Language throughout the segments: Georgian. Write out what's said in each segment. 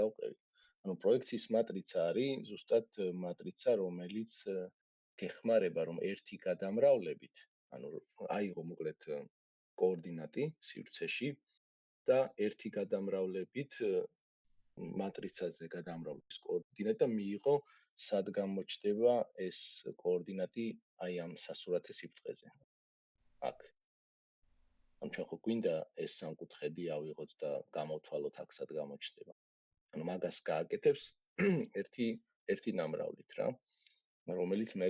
გავყევით. ანუ პროექციის მატრიცა არის ზუსტად მატრიცა, რომელიც გეხმარება, რომ ერთი გადამრავლებით, ანუ აიღო მოკლედ კოორდინატი სივრცეში და ერთი გადამრავლებით მატრიცაზე გადამრავლების კოორდინატი და მიიღო სად გამოჩნდება ეს კოორდინატი აი ამ სასურათე სიბრტყეზე. აქ. ამ ჩვენ ხო გვინდა ეს სამკუთხედი ავიღოთ და გამოვთვალოთ აქ სად გამოჩნდება. ანუ მაგას გააკეთებს ერთი ნამრავლით რა, რომელიც მე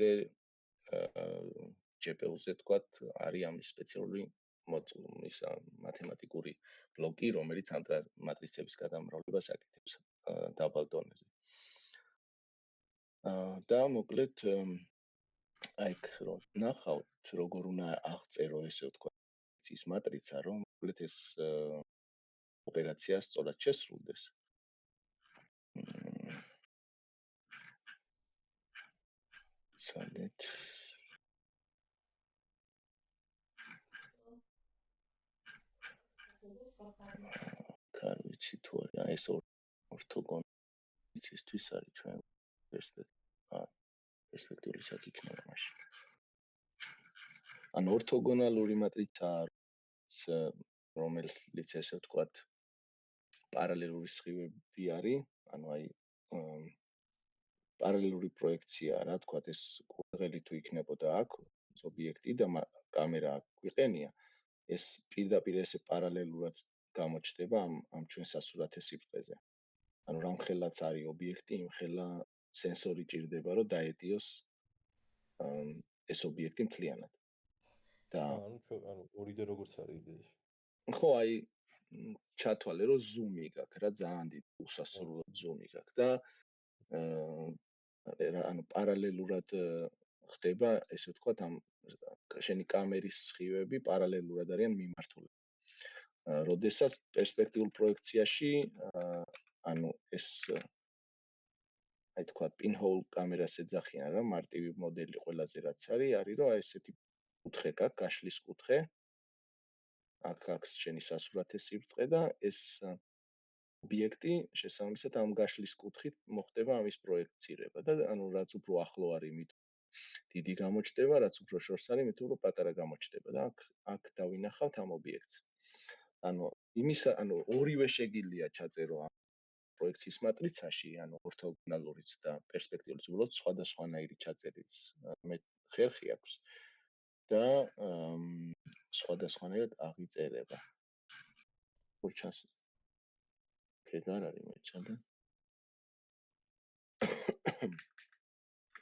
GPU-ზე თქვათ არის ამის სპეციალური მათემატიკური ბლოკი, რომელიც ამ მატრიცების გადამრავლებას აკეთებს დაბალ დონეზე. და მოკლედ აი რომ ნახავთ როგორ უნდა აღწერო ესე ვთქვა ის მატრიცა, რომ მოკლედ ეს ოპერაცია სწორად შესრულდეს. სადეთ კარ ვიცი თუ არა ეს ორთოგონალისთვის არის ჩვენ პერსპექტიულისად იქნება მაშინ. ანუ ორთოგონალური მატრიცა რომელიც ესე ვთქვათ პარალელური სხივები არის, ანუ აი პარალელური პროექცია რა თქვათ ეს კურდღელი თუ იქნებოდა აქ ობიექტი და კამერა აქ გვიყენია, ეს პირდაპირ ესე პარალელურად გამოჩნდება ამ ჩვენ სასურათე სიბრტყეზე. ანუ რამხელაც არის ობიექტი, იმხელა სენსორი ჭირდება, რომ დაეტიოს ეს ობიექტი მთლიანად. და ანუ ორიდე როგორც არის იდეაში. ხო, აი ჩათვალე რომ ზუმი გაქვს რა, ძალიან დიდი უსასრულო ზუმი გაქვს და ანუ პარალელურად ხდება, ესე ვთქვათ, ამ შენი კამერის სხივები პარალელურად არიან მიმართულები. როდესაც პერსპექტიულ პროექციაში ანუ ეს აი თქვა პინჰოულ კამერას ეძახიან რა, მარტივი მოდელი ყველაზე რაც არის რომ ესეთი კუთხე გაქვს, გაშლის კუთხე. აქ შენი სასურათე სიბრტყე და ეს ობიექტი შესაბამისად ამ გაშლის კუთხით მოხდება ამის პროექცირება და ანუ რაც უფრო ახლო არის, მით დიდი გამოჩნდება, რაც უფრო შორს არის, მით უფრო პატარა გამოჩნდება და აქ დავინახავთ ამ ობიექტს. ანუ ორივე შეგიძლია ჩაწერო ამ პროექციის მატრიცაში, ანუ ორთოგონალურიც და პერსპექტიულიც, უბრალოდ სხვადასხვანაირი ჩაწერის მე ხერხი აქვს და სხვადასხვანაირად აღიწერება. ხო ჩას. ეგ არ არის მეჩადე.